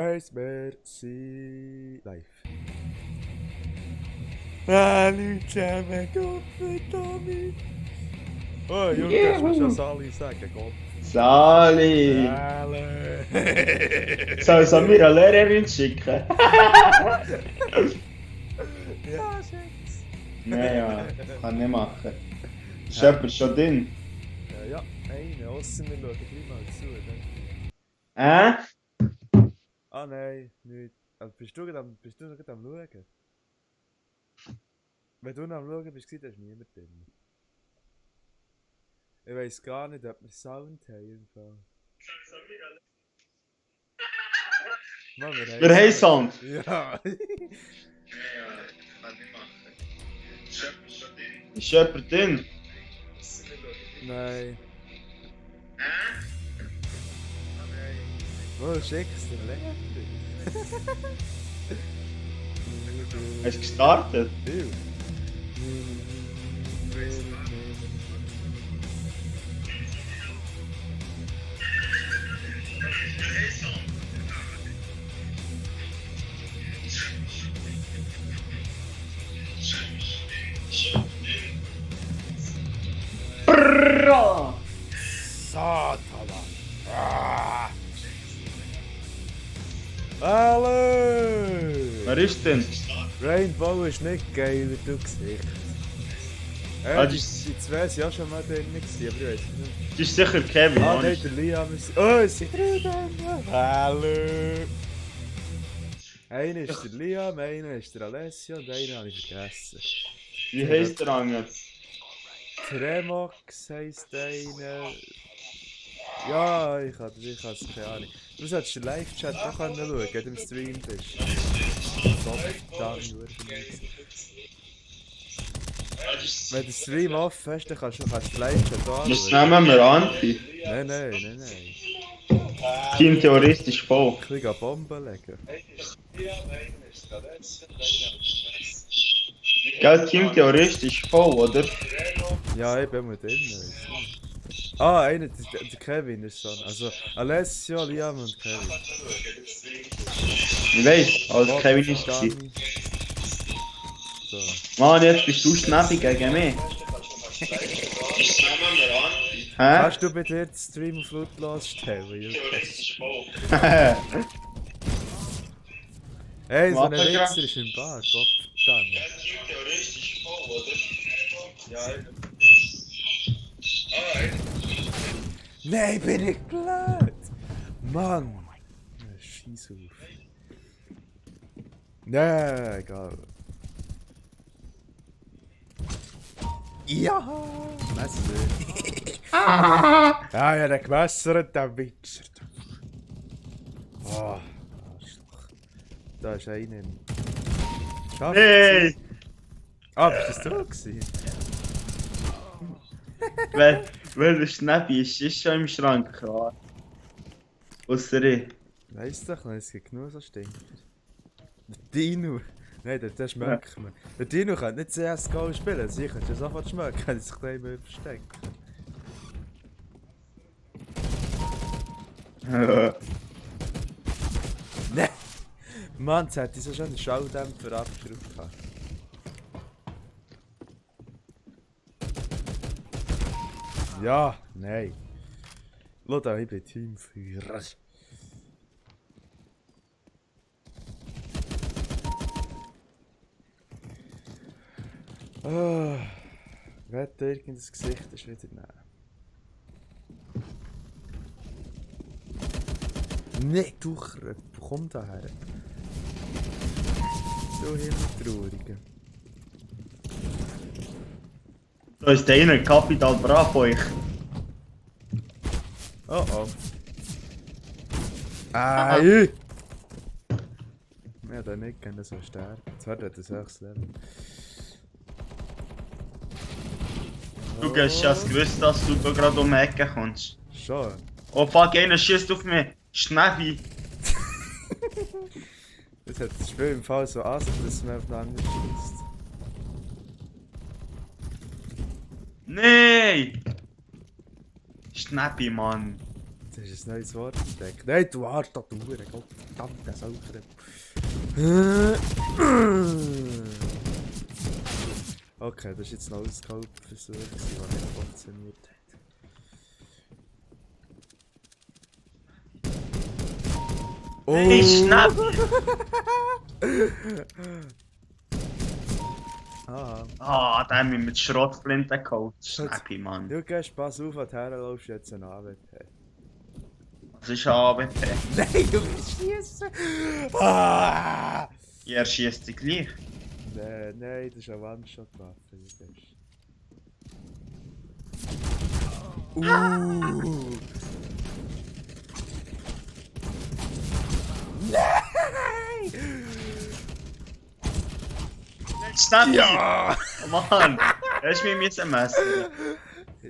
Merci. Live. Leute zusammen, Gott Tommy. Oh, Junge, musst du Sali sagen, Gott. Sali! Alle. Soll mir eine Lehrerin schicken? Ja, schick's. Nein, ja, kann nicht machen. Ist jemand schon drin? Ja, eine, ausser wir schauen gleich mal zu. Äh? Ah nein, nicht. Also bist du gerade am Schauen? Wenn du noch am Schauen bist, dann ist niemand drin. Ich weiss gar nicht, ob wir Sound haben im Fall. Mann, Wir haben Sound. Ja. Ist jemand drin? Nein. Oh, schick's dir lecker. Hast du gestartet? Ew. Brrrra! Satan! Ah. Hallo! Wer ist denn? Rainbow ist nicht geil, wie du Gesicht. Das Die ist, zwei sind ja schon mal drin, aber ich weiß nicht. das ist sicher Kevin. Ah, oder? nein, der Liam ist... Oh, es sind drei drin! Hallo! Einer ist der Liam, einer ist der Alessio und einen habe ich vergessen. Wie heisst der Angel? Tremox heisst einer. Ja, ich habe es keine Ahnung. Du solltest den Live-Chat auch schauen, wenn du im Stream bist. Wenn du den Stream offen hast, dann kannst du den Live-Chat anschauen. Was nehmen wir? Anti? Nein. Team theoretisch voll. Ich will Bomben legen. Gell, Team theoretisch voll, oder? Ja, ich bin mal drin, weiss nicht. Ah, einer, der Kevin ist schon. Also Alessio, Liam und Kevin. Ich weiss, als Kevin ist Dani. gewesen. So. Mann, jetzt bist du schnappi gegen mich. Hä? Kannst du bitte den Stream auf lautlos stellen? Hey, so ein Mach ich grad. Wichser ist im Bar, Gott verdammt. Theoretisch voll, oder? Ja. Nein, bin ich blöd! Mann! Scheiß auf. Nee, egal. Ja! Messer! Ja, ja, der gewässert, der Wichser. Oh, Arschloch. Da ist einer. Schafft Hey! Ah, bist das du gewesen? Weil der Schnappi ist schon im Schrank, klar. Ausser ich. Weiss doch nicht, es gibt genug so Stinker. Der Dino. Nein, der schmeckt mir. Der Dino kann nicht CSGO spielen, sie können ja sofort schmecken, wenn sie sich da immer verstecken. Nein! Mann, jetzt hätte ich so schon einen Schalldämpfer abgeschraubt. Ja, nein. Schau da, ich bin Teamführer. Oh, wette irgendein Gesicht ist wieder nehmen. Nee, du Kröpf, komm daher. Du Himmeltraurige. Da ist der eine Kapital Bravo euch. Oh oh. Ei! Ja, der nicht kann so sterben. Jetzt hat er das höchste Level. Du hast ja gewusst, dass du da gerade um die Ecke kommst. Schon. Oh fuck, einer schießt auf mich. Schnappi. Das hat das Spiel im Fall so an sich, dass man aufeinander schießt. Nein! Schnappi, Mann. Jetzt hast du ein neues Wort entdeckt. Nein, du Arsch, da du Gott verdammt, der Saucher. Okay, das ist jetzt ein neues Scope-Versuch, der nicht funktioniert hat. Oh! Hey, schnapp! Ah. Ah, der hat mich mit Schrottflinte geholt. Schnappi, Mann. Du gehst, pass auf, an die Herren laufst jetzt ein AWP. Was ist ein AWP? Nein, du willst schießen! Ah! Er schießt dich gleich. Nein, das ist eine One-Shot-Waffe. Nein! Schnappi! Ja! Mann! Hast du mich messen?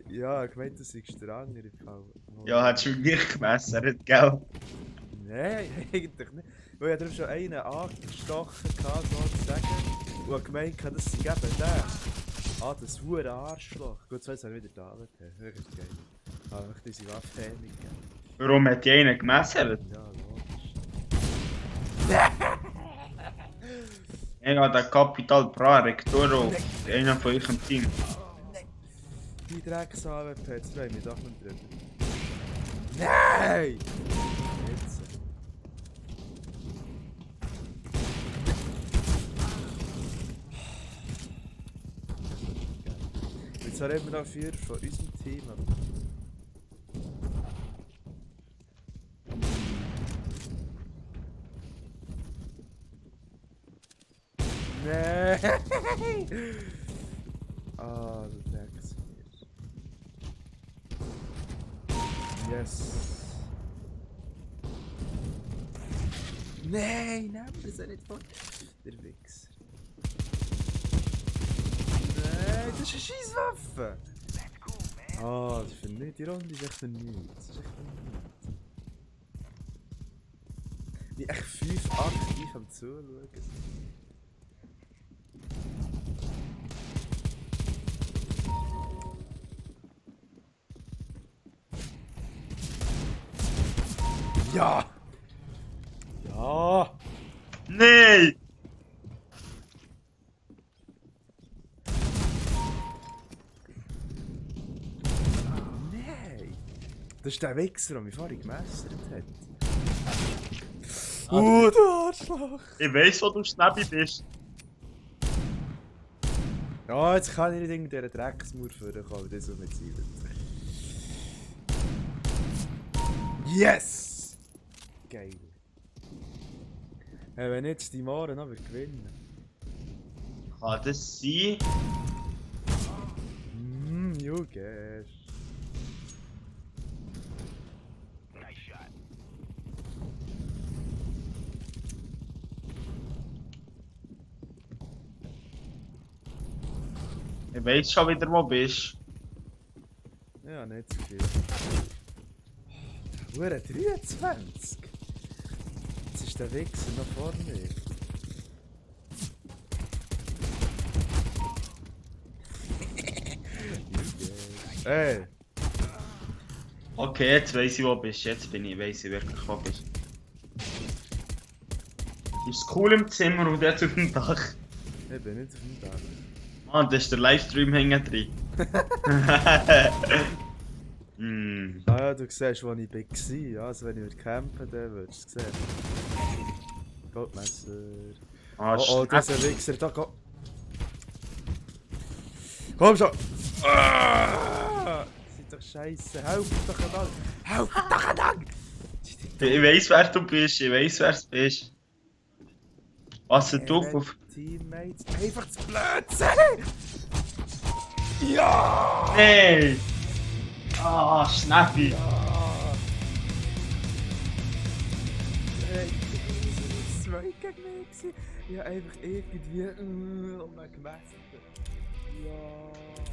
Ja, ich meinte, du seist der andere im Fall. Ja, hättest du mich gleich gemessert, gell? Nein, eigentlich nicht. Weil ich habe schon einen angestochen, sozusagen. Und habe gemeint, das sei eben der. Ah, das hure Arschloch. Gut, so jetzt habe ich wieder da. Wirklich geil. Aber ich diese Waffe nicht gegeben. Warum hat die einen gemessert? Ja, logisch. Ich habe den Capital Bra Rectoro, einer von euch im Team. Die Drecks-AWP, jetzt freue ich mich doch nicht drüber. Nein! Jetzt. Jetzt haben wir noch 4 von unserem Team. Nein! Ah, der Drecks. Yes. Nein, nein, das ist nicht voll. Der Wichser. Nein, das ist eine Scheisswaffe. Ah, das ist für nichts. Die Runde ist echt für nichts. Das ist echt für nichts. Wie echt 5 aktiv am Zuschauen. Ja! Ja! Nein! Nein! Das ist der Wichser, der mich vorhin gemessert hat. Du Arschloch! Ich weiss, wo du Schnappi bist. Ja, jetzt kann ich nicht in dieser Drecksmauer vorkommen, das ist mit Zielen. Yes! Geil. Hey, wenn jetzt die Maren noch gewinnen. Kann das sein? You guess. Ich weiss schon wieder, wo du bist. Ja, nicht so viel. Hure 23! Jetzt ist der Wichser noch vor mir. Ey! Okay, jetzt weiss ich, wo du bist. Jetzt weiss ich wirklich, wo du bist. Ist cool im Zimmer und jetzt auf dem Dach. Ich bin nicht auf dem Dach. Mann, da ist der Livestream hängen drin. Ah ja, du siehst, wo ich war. Ja, also wenn ich würde campen, dann würdest du es sehen. Goldmesser. Ah, Oh, dieser Wichser, da komm. Komm schon! Ah! Seid doch scheiße, helft doch an! Helft doch an! Ich weiss, wer du bist, ich weiss, wer du bist. Was du auf. Teammates, einfach zu blöd sein! Ja! Nein! Ah, Schnappi! Ja! Hey, das war 2 gegen mich. Ich hab einfach irgendwie gemessen. Ja!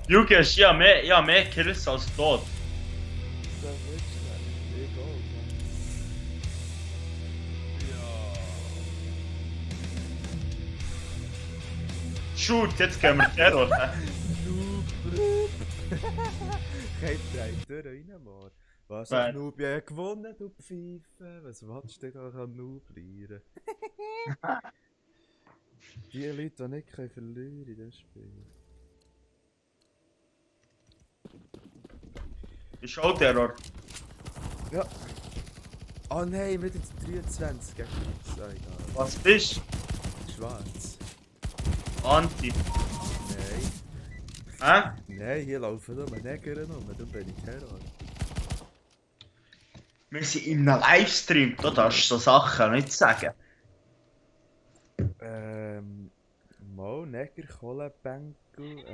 Junge, ich hab mehr Kills als tot. Das wird schnell. Egal. Shoot, jetzt gehen wir Terror. Noob. Kein 3 durch rein, Mann. Was Wer? hast Noob ja gewonnen, du Pfeife? Was willst du denn da an Noob lernen? Die Leute, die nicht können verlieren in diesem Spiel. Ist auch Terror. Ja. Oh nein, wieder die 23 gegen uns. Ah, egal. Was bist Schwarz. du? Anti. Nein. Hä? Nein, hier laufen nur Neger rum, dann bin ich Terror. Wir sind in einem Livestream, da darfst du so Sachen nicht sagen. Mal Neger, Kohlenbänkel,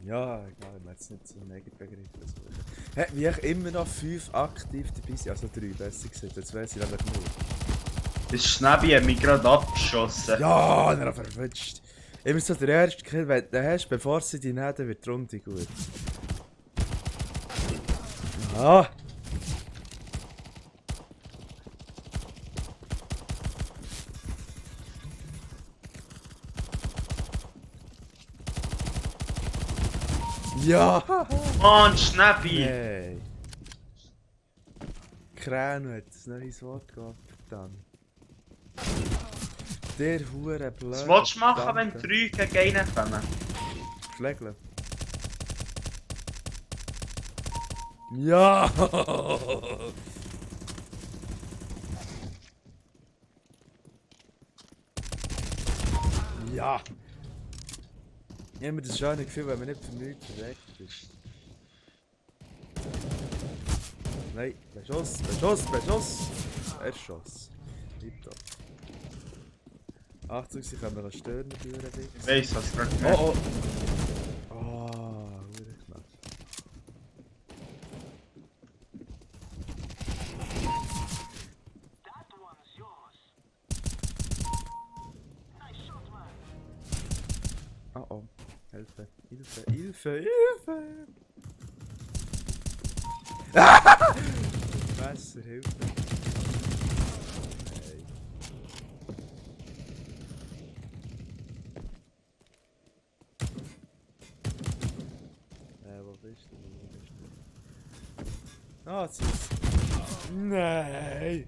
ja, egal, ich will jetzt nicht so einen Negerbegriffe suchen. Hä, wie ich immer noch 5 aktiv dabei sind, also 3 besser gesagt, jetzt weiss ich nämlich nur. Das Schnäbi hat mich gerade abgeschossen. Ja, er hat verwünscht. Immer so der erste Kill, wenn du den hast, bevor sie dich nehmen, dann wird die Runde gut. Ah! Ja! Mann, Schnäbi! Hey! Kräne hat ein neues Wort gehabt, verdammt. Der hure blöd. Was willst du machen, wenn 3 gegen 1 kommen? Schlägle. Ja! Ja! Ich habe immer das schöne Gefühl, wenn man nicht für nichts verreckt ist. Nein, Beschuss, Beschuss, Beschuss! Erschoss. Tipptopp. Achtung, sie können mir stören, die Hurenwichser. Ich weiss, was gerade gemacht. Oh oh! Ah, hure knapp. Oh oh. Hilfe, Hilfe, Hilfe, Hilfe! Messer, Hilfe! Nein. Wo bist du? Wo bist du? Ah, jetzt ist... Nein!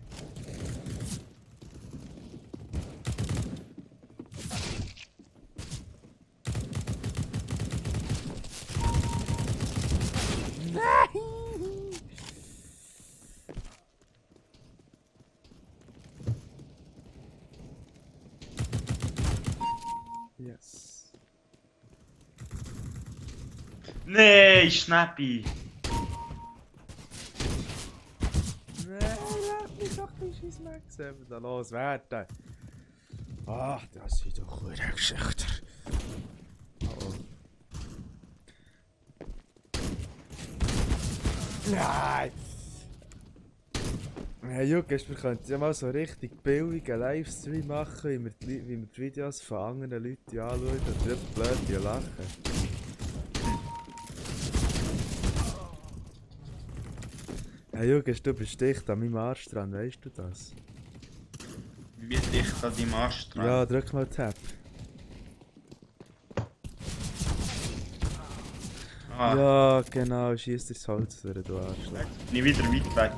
Nein! Yes. Nee, Schnäbi! Nein, lass mich doch nicht scheiß Max da loswerden. Ach, das sind doch gute Geschichten. Oh oh. Nein! Hey Juckes, wir könnten ja mal so richtig billigen Livestream machen, wie wir die Videos von anderen Leuten anschauen und drüber blöd lachen. Hey Juckes, du bist dicht an meinem Arsch dran, weißt du das? Wie dicht an deinem Arsch dran. Ja, drück mal Tab. Ah, Ja, genau, schießt das Holz durch, du Arschloch. jetzt bin ich wieder weit weg.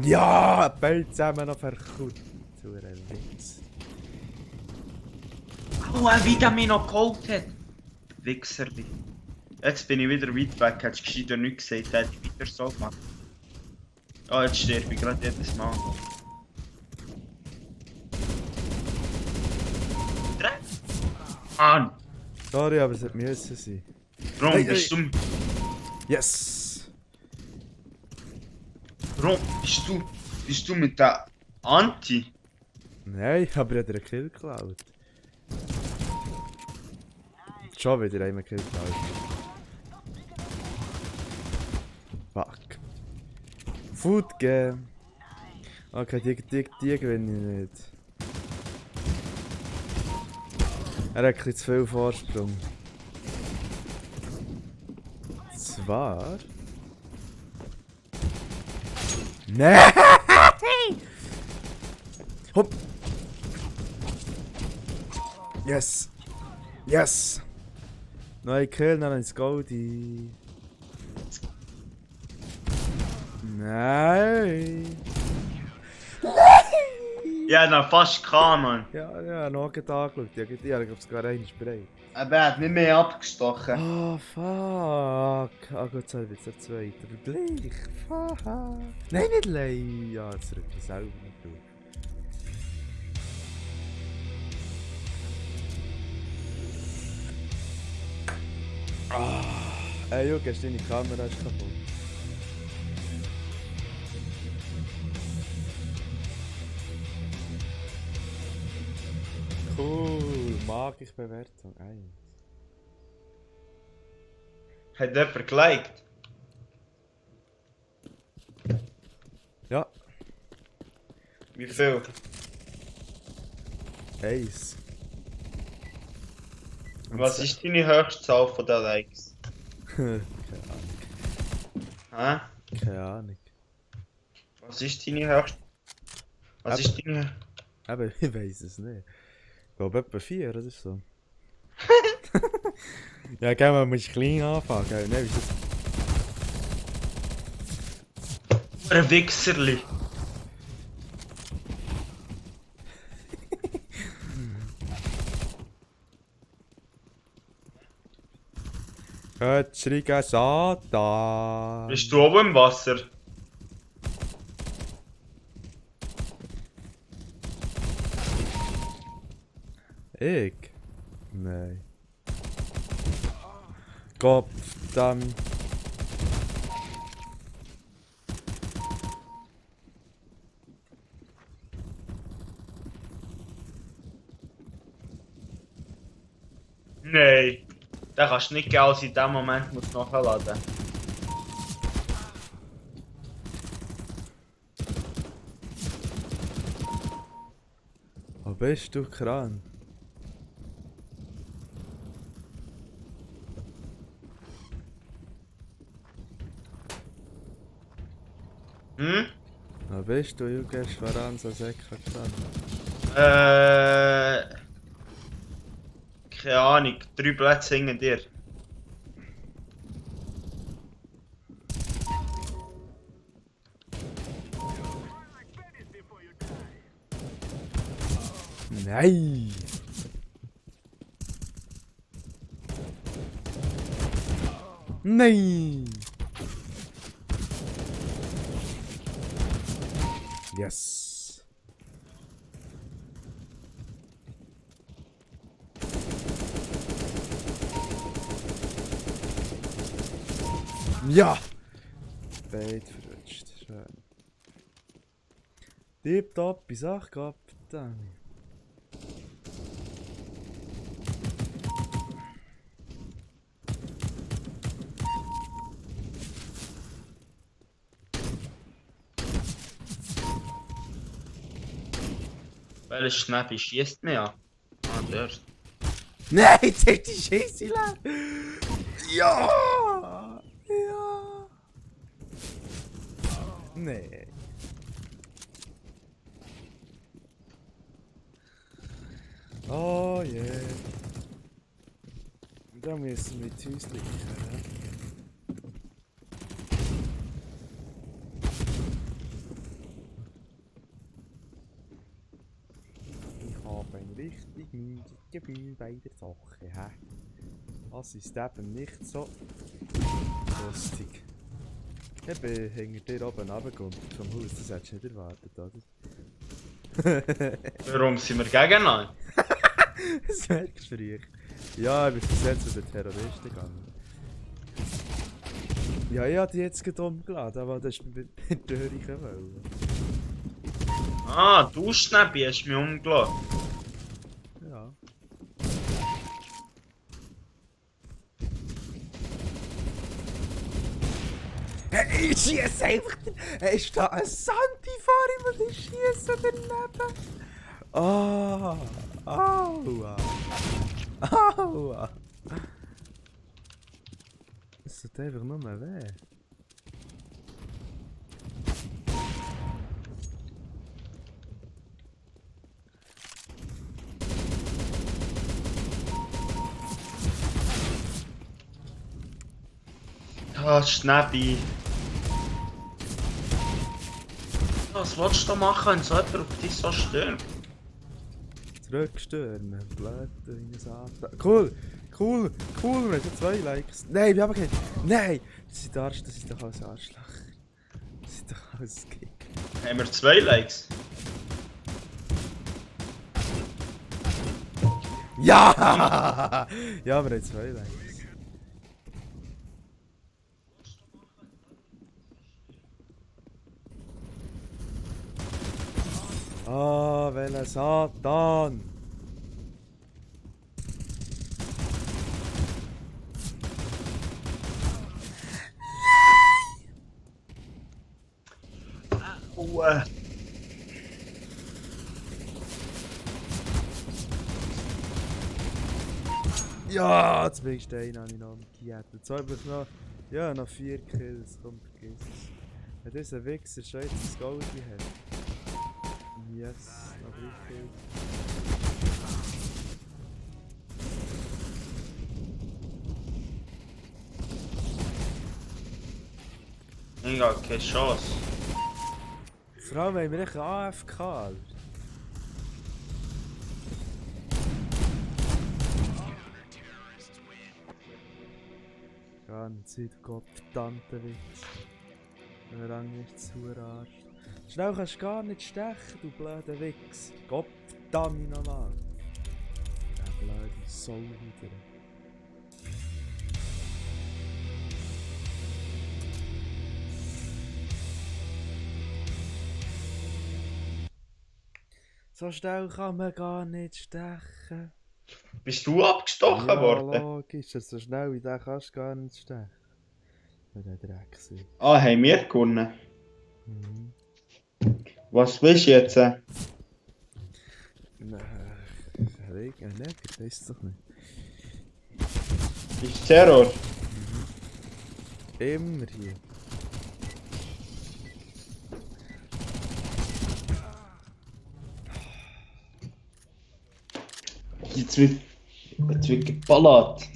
Ja, Bell zusammen noch verkauft. So ein Witz. Oh, wie der mich noch geholt hat! Wichserli. Jetzt bin ich wieder weit weg, hättest du gescheiter nichts gesagt, hätte ich weiter so gemacht. Oh, jetzt sterbe ich gerade jedes Mal. Dreck! Mann! Sorry, aber es hat müssen sein. Warum Hey, bist du... Yes! Warum bist du mit der Anti? Nein, aber er hat einen Kill geklaut. Schon wieder einen Kill geklaut. Fuck. Food Game. Okay, die gewinne ich nicht. Er hat ein bisschen zu viel Vorsprung. Zwar... Nein! Hopp! Yes! Yes! Neue Kill, dann ins Goldie. Nein! Ja, dann fast kann, Mann. Ja, noch angeschaut. Ich glaube, es gar einmal bereit. Aber er hat nicht mehr abgestochen. Oh, fuck. Ah, gut, jetzt wird es der zweite. Aber gleich. Fuck. Nein, nicht leid. Ja, jetzt rück ich selber nicht durch. Ey, Junge, deine Kamera ist kaputt. Cool, mag ich Bewertung. 1. Hat jemand geliked? Ja, Wie viel? 1. Was ist deine höchste Zahl von den Likes? Keine Hä? Ahnung. Was ist deine höchste? Was ist deine... Aber ich weiß es nicht. Ich glaube etwa 4 oder so. Ja, gell, man muss klein anfangen. Gell? Nein, wieso? Ein Wichserli. Kötschriger Satan. Bist du oben im Wasser? Ich? Nein. Gott, dann. Nein. Den kannst du nicht geben, als in dem Moment muss nachladen. Wo bist du, Kran? Hm? Wo bist du, Juge Schwaranza Sekka Kran? Keine Ahnung. 3 Plätze hinter dir. Nein! Nein! Yes! Ja! Beid verrutscht. Schön. Tipptopp, Sache gehabt, Danny. Welcher Schnäppi schießt mich an? Ah, der. Nein, jetzt ist die Scheiße leer! Ja! Ja! Nee. Oh je. Yeah. Da müssen wir zu uns liegen. Ich habe ein richtig müdes Gefühl bei der Sache. Hä? Das ist eben nicht so lustig. Ich bin hinter dir oben runtergekommen vom Haus, das hättest du nicht erwartet, oder? Warum sind wir gegeneinander? Das merkst du früh. Ja, ich bin versetzt zu den Terroristen gegangen. Ja, ich habe die jetzt gerade umgeladen, aber das ist mit Törichen wollen. Ah, du Schnäppi hast mich umgelassen. Ja. Hey, ich schieße einfach. Hey, ist da ein Santi vor ihm und ich schieße daneben. Ah, aua. Aua. Es tut einfach nur mehr weh. Ah, Schnäbi. Was willst du da machen, wenn so jemand auf dich so stürmt? Zurückstürmen, blöd, in den Satan. Cool, cool, cool, wir haben 2 Likes. Nein, wir haben keinen. Nein! Das sind doch alles Arschloch. Das sind doch alles Kick. Haben wir 2 Likes? Ja! Ja, wir haben 2 Likes. Ah, welcher Satan! Ruhe. Ja, jetzt bin ich Stein an ihn angejagt. Jetzt habe ich noch, ja, noch 4 Kills. Komm, vergiss es. Wenn dieser Wichser schon jetzt das Gold hat. Yes, noch 3 Kills. Ich habe keine Chance. Vor allem haben wir echt AFK, Alter. Ganz Zeit, gottverdammter Witz. Wenn er nicht zu Arsch. Schnell kannst du gar nicht stechen, du blöder Wichs. Gottverdammt nochmal. Der blöde Sau wieder. So schnell kann man gar nicht stechen. Bist du abgestochen Ja, worden? logisch, so schnell wie der kannst du gar nicht stechen. Wenn der Dreck sein. Ah, haben wir gewonnen? Mhm. Was willst du jetzt? Regen, ne? Ich weiß doch nicht. Ist Terror? Immer hier. Jetzt wird geballert.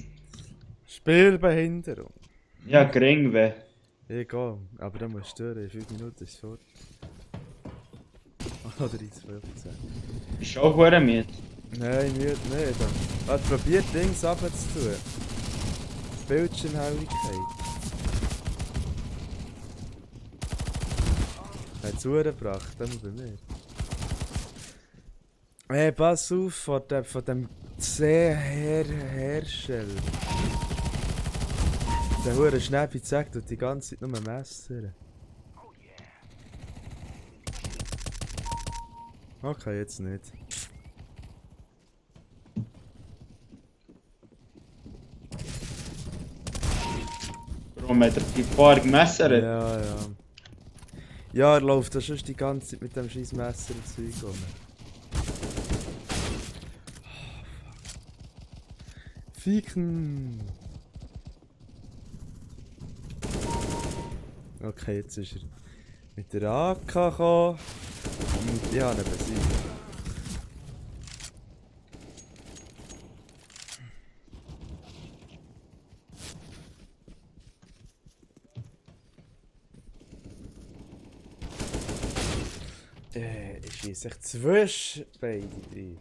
Spielbehinderung. Ja, gering weh. Egal, aber dann musst du durch. 5 Minuten ist es fort. Oder 3:15. Bist du auch hure mit? Nein, nicht. Hat probiert, Dings runterzutun. Bildschirmhelligkeit. Hat es gebracht, dann bei mir. Hey, pass auf, von dem C-Hersteller. Der hure Schnäppi zeigt und die ganze Zeit nur Messer. Okay, jetzt nicht. Warum hat er die paar gemessert? Ja, ja. Ja, er läuft da schon die ganze Zeit mit dem scheiß Messer und Zeug rum. Ficken! Okay, jetzt ist er mit der AK gekommen. Und ja, ne besiegt. Ich schieße echt zwischen beide rein.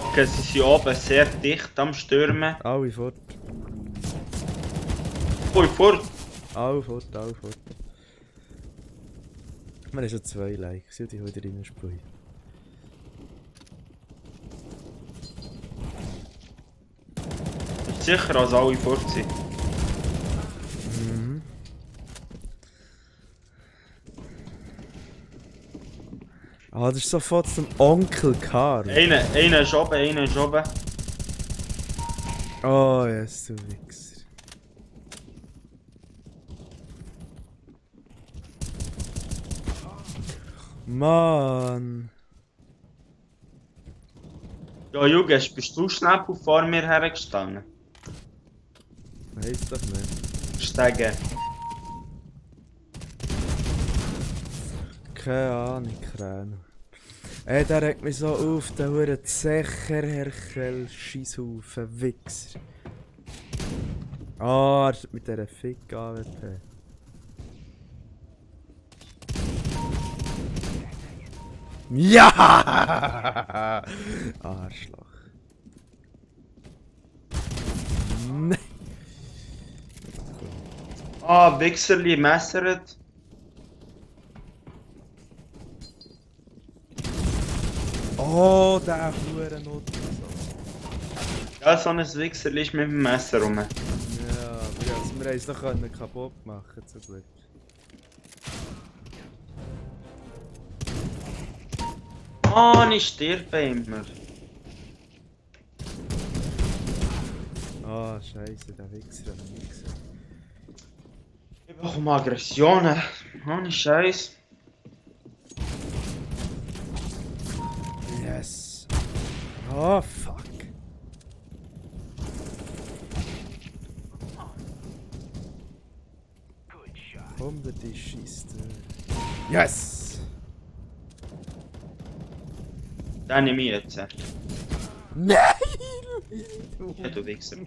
Okay, sie sind oben sehr dicht am Stürmen. Alle fort. Ui, fort! Alle fort. Wir haben schon 2 Likes, ja, die heute reinspielen. Ist sicher, als alle fort sind. Mhm. Ah, das ist sofort zum Onkel Karl. Einer ist oben. Oh, yes, du Wichser. Mann. Ja, Junge, bist du schnell vor mir hergestanden? Weiss doch nicht. Steigen. Keine Ahnung, Kräne. Ey, der regt mich so auf, der hure Zecherherkel Scheisshaufen Wichser. Ah, er ist mit dieser Fick AWP. Ja! Arschloch. Nein. Ah, Wichserli messert. Oh, der Hurenot. Ja, so ein Wichserli ist mit dem Messer rum. Ja, aber ja, wir haben es noch kaputt machen, zum Glück. Mann, ich sterbe immer. Ah, scheiße, der Wichser hat mich gesehen. Ich bekomme Aggressionen. Mann, Scheiß. Yes. Oh, fuck. Komm, der Tisch schießt. Yes! Den nehme ich jetzt. Nein! Ja, du Wichser.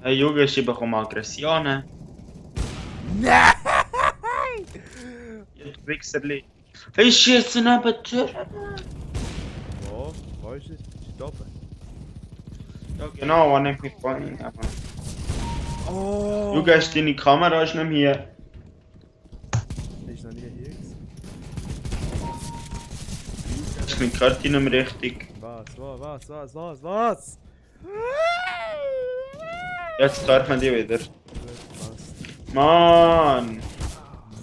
Hey Junge, ich bekomme Aggressionen. Nein! Ja, du Wichserli. Ich schieße neben der Tür. Wo? Wo ist es? Ist es oben? Ja, genau, wann ich mich vorhin. Oh! Junge, hast deine Kamera ist nicht hier. Ist noch nie hier gewesen. Ich bin gerade nicht mehr richtig. Was? Jetzt hört man die wieder. Gut, passt. Mann!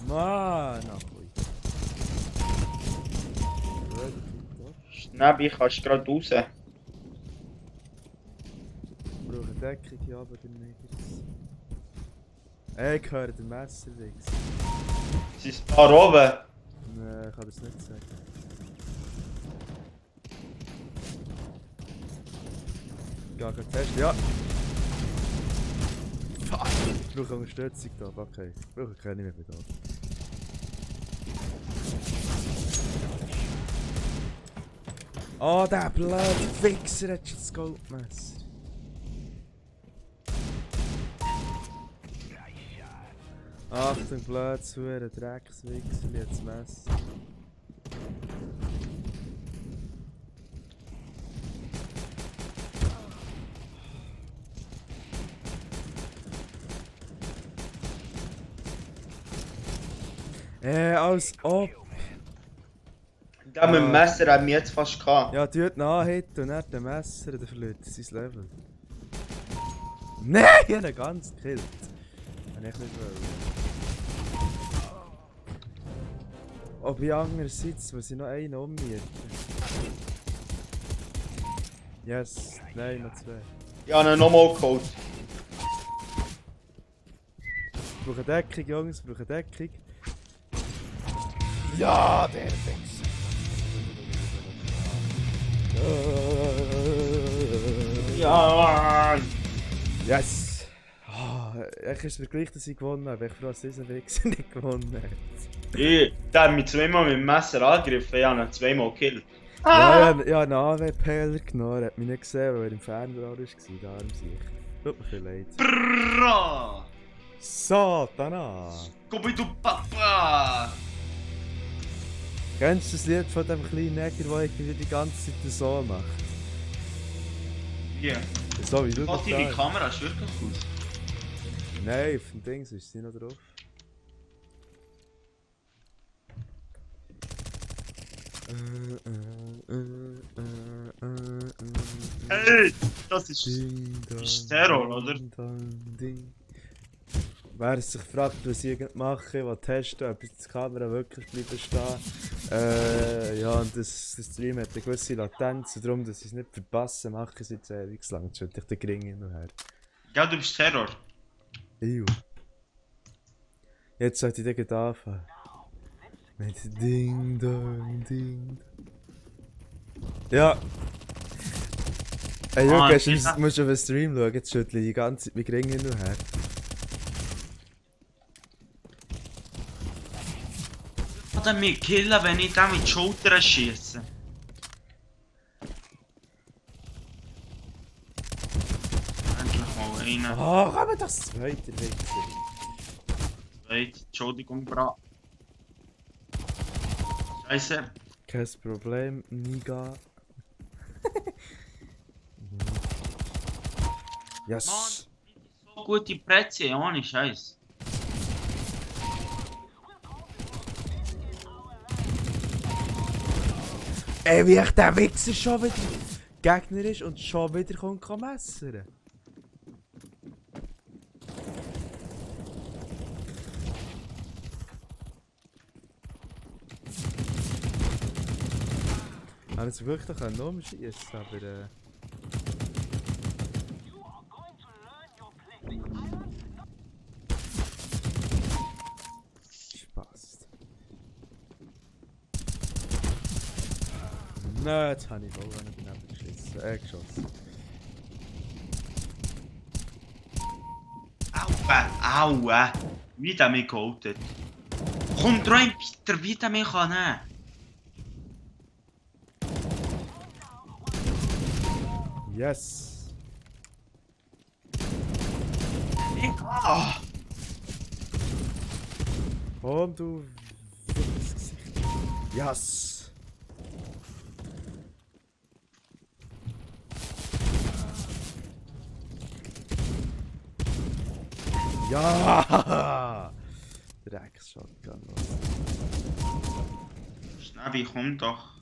Mann, ach ui. Schnabi, kannst gerade raus. Ich brauche eine Deckung hier aber nicht. Ich höre den Messerwichs. Sie ist da oben. Nein, ich kann das nicht sagen. Ja, gerade testen, ja. Fuck! Ich brauche Unterstützung da, okay. Ich brauche keine mehr da. Oh, der blöde Wichser hat schon das Goldmesser. Achtung, blöd zu, ein Dreckswichser, jetzt Messer. Als ob. Der mit dem Messer hat mich jetzt fast gehabt. Ja, tut ihn anhitten und er hat den Messer, der verliert sein Level. Nein, ich habe ihn ganz gekillt. Habe ich nicht wollen. Aber andererseits muss ich noch einen ummieten. Yes, nein, noch zwei. Ich habe ihn nochmal geholt. Ich brauche Deckung, Jungs, ich brauche Deckung. Ja, der Wichser. Ja, Mann! Yes! Ich ist mir gleich, dass ich gewonnen habe. Ich froh, dass dieser Wichser nicht gewonnen hat. Der hat mich zweimal mit dem Messer angegriffen, ich habe ihn zweimal gekillt. Ja, ich habe einen AWPler genommen, er hat mich nicht gesehen, weil er im Fernrohr war, da am sich. Tut mir viel leid. Brrrra! Satana! Scooby-Doo Papa! Kennst du das Lied von dem kleinen Neger, der irgendwie die ganze Zeit so macht? Ja. So wie du Oh, das deine sagst. Kamera ist wirklich gut. Nein, auf dem Ding ist sie noch drauf. Hey! Das ist... Ding, dong, ist Terror, oder? ding, dong, ding. Wer sich fragt, was ich mache, was testen, ob die Kamera wirklich bleiben stehen. Ja, und das Stream hat eine gewisse Latenz, und darum, dass ich es nicht verpasse, mache ich es jetzt ewig lang. Jetzt ich den Gring hin und her. Ja, du bist Terror. Ew. Jetzt sollte ich den anfangen. Mit Ding Dong Ding. Ja. Ey, Ah, Junge, ich du musst auf den Stream schauen, jetzt schüttle ich die ganze Zeit mit Gring hin und her. Ich kann mich killen, wenn ich den mit die Schulter schiesse. rein. Ah, komm das zweite Wichser. Entschuldigung, Bra. Scheiße. Kein Problem, Niga. Yes. Mann, so gute Präzie, ohne Scheiß. Ey, wie echt der Wichser schon wieder Gegner ist und schon wieder kommt messern. Aber es wirklich können umschießen, aber Spaß. Nein, jetzt habe ich wohl daneben geschissen. Geschossen. Aua! Wie der mich geholt hat. Komm, träum weiter, wie der mich kann nehmen. Yes! Ah! Komm, du Wichsgesicht. Yes! Ja! Drecks-Shotgun. Schnabi, komm doch.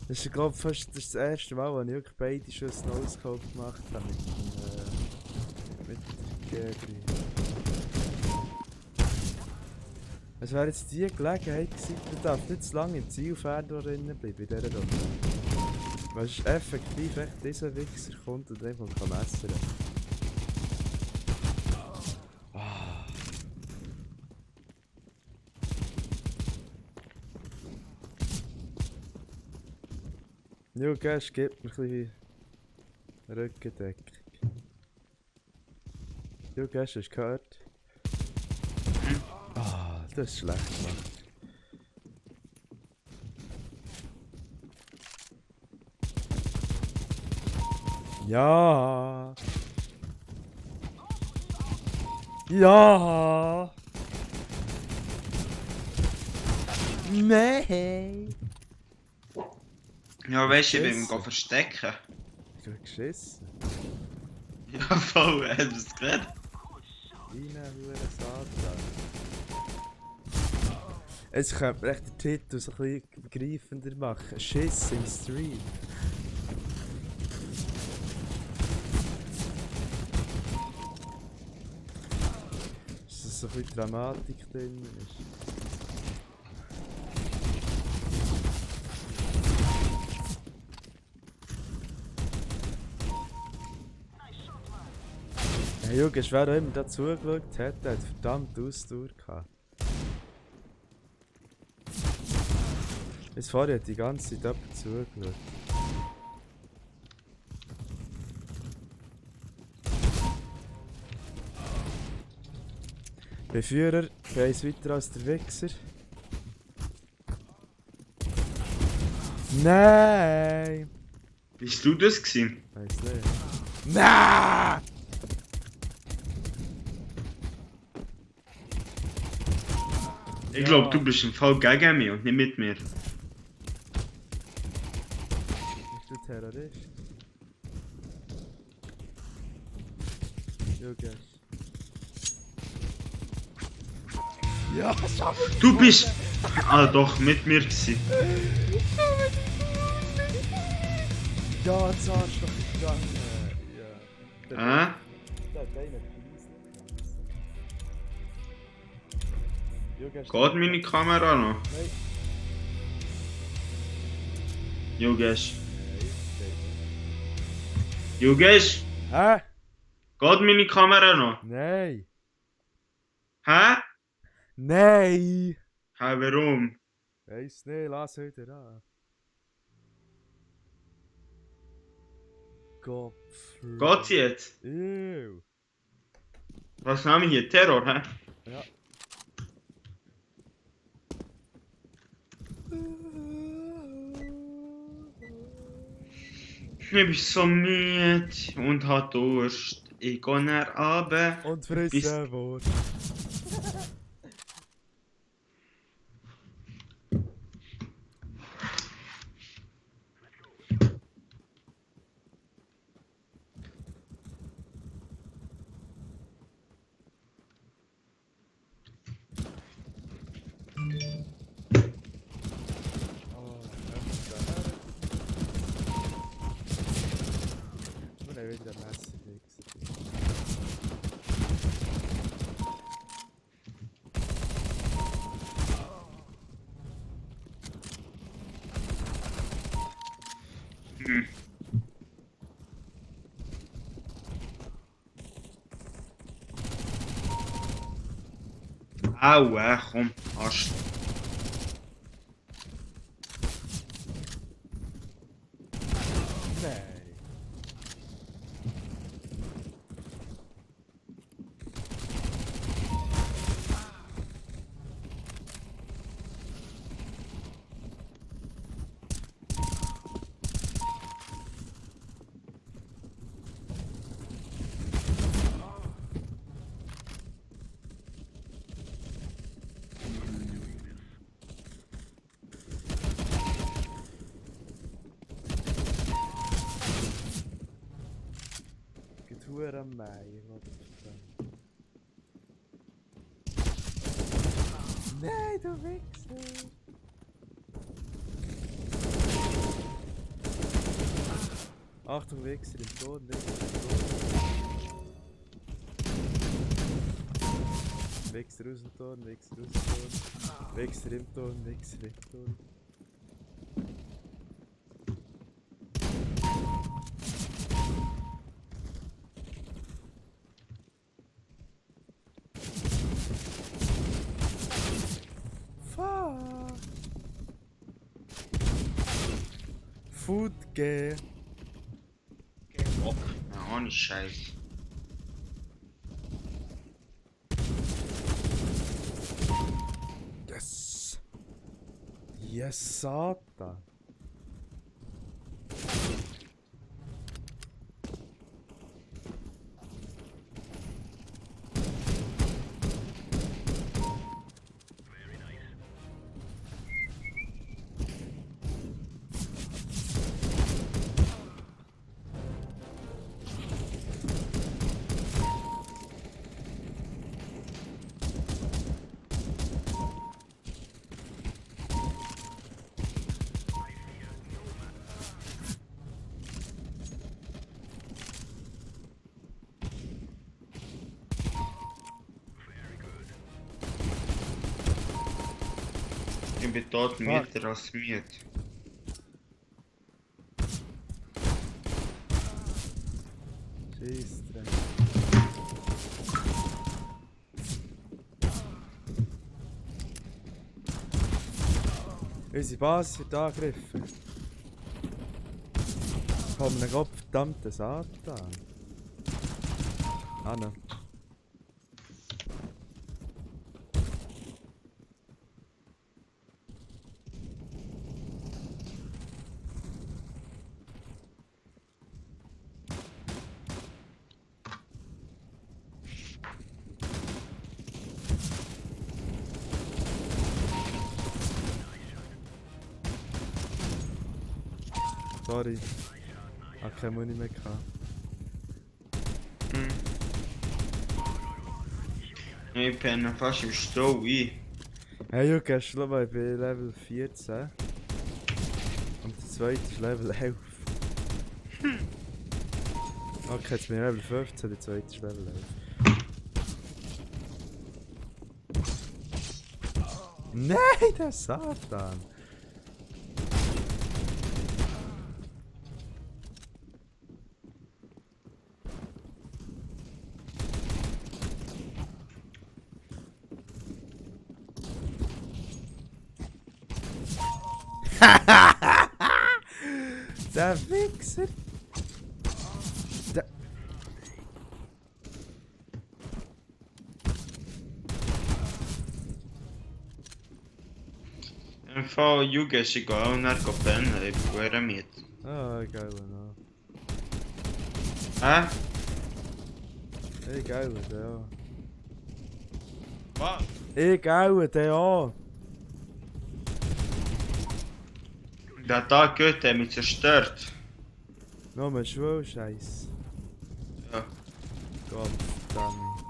Das ist, glaube ich, fast das erste Mal, als ich wirklich beide Schüsse No-Scope gemacht habe mit der Gegri. Es wäre jetzt die Gelegenheit gewesen, du darfst nicht zu lange im Zielfeld drinnen bleiben in dieser Runde. Weil es effektiv echt dieser Wichser kommt und einfach kann messern. Jo, Gäst, gib mir ein bisschen Rückendeckung. Jo, Gäst, hast du gehört? Ah, das ist schlecht, Mann. Ja! Ja! Nein! Ja, weißt du, ich will Scheiße. mich verstecken. Ich hab geschissen. Ja, voll, hast du es gehört? Rein, hure Satan. Jetzt könnte man echt den Titel so ein bisschen begreifender machen. Schiss im Stream. Dass so ein bisschen Dramatik drin ist. Hey Junge, wer auch immer da zugeschaut hat, der hat verdammt Ausdauer gehabt. Bis vorher hat die ganze Zeit jemand zugeschaut. Der Führer reist weiter als der Wichser. Nein! Bist du das gewesen? Weiss nicht. Nein! Ich glaube, du bist im Fall gegen mich und nicht mit mir. Bist du Terrorist? Jo, Guess. Ja, schau! Du bist... Ah doch, mit mir gewesen. Ja, das Arschloch ist gegangen. Ja. Hä? Da hat einer Piesel. Jo, Guess. Geht meine Kamera noch? Nein. Jugesh. Nein, Jugesh, hä? geht meine Kamera noch? Nein! Hä? Nein! Hä, warum? Weiss nicht, lass wieder an. Gott. Geht's jetzt? Ew. Was haben wir hier? Terror, hä? Ja. Ich bin so müde und hab Durst. Ich geh nach runter. Und bis- frisse Wurst. Oh, nun er wieder ein Messer fixen. Hm. Aua, komm, Arsch. Nein. Geht hure am Mai, was Nein, du Wichser! Achtung, Wichser im Ton, Wichser aus dem Ton, Wichser aus dem Ton, Wichser im Ton, Wichser im Ton. Fuck! Food gehen! Bock. Ja, ohne Scheiß. Yes! Yes, Satan! Ich bin dort müder als müde. Scheissdreck. Unsere Basis wird angegriffen. Von einem gottverdammten Satan. Ah, ne. Sorry. Hab keine Muni mehr gehabt. Ich penne fast im Stau ein. Hey, Juck, hast du mal, ich bin Level 14. Und der zweite ist Level 11. Okay, jetzt bin ich Level 15, der zweite ist Level 11. Nein, der Satan! Der Wichser! Der... Im Fall Jugend ist egal und dann geht pennen, ich bin mit. Ah, geil, no. Hä? Geil, ja. Was? Geil, ja. Der Tag geht, der hat mich zerstört. No, man Scheiß. Ja. Gott, verdammt.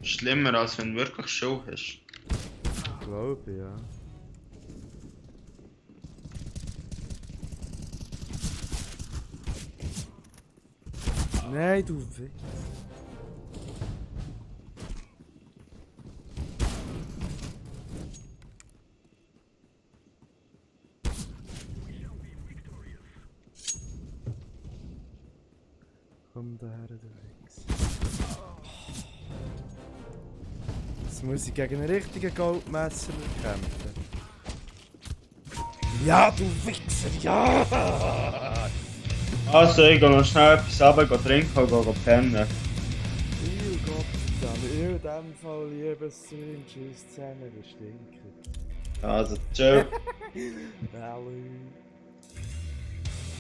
Schlimmer als wenn du wirklich Show hast. Glaube ich, ja. Nein, du Wichs. Komm daher, du Wichs. Jetzt muss ich gegen einen richtigen Goldmesser kämpfen. Ja, du Wichser, ja! Also, ich gehe noch schnell etwas runter, trinken und gehe pennen. Ich Gott, ich in dem Fall Liebesstream, tschüss zusammen, wir stinken. Also, ciao. Hallo.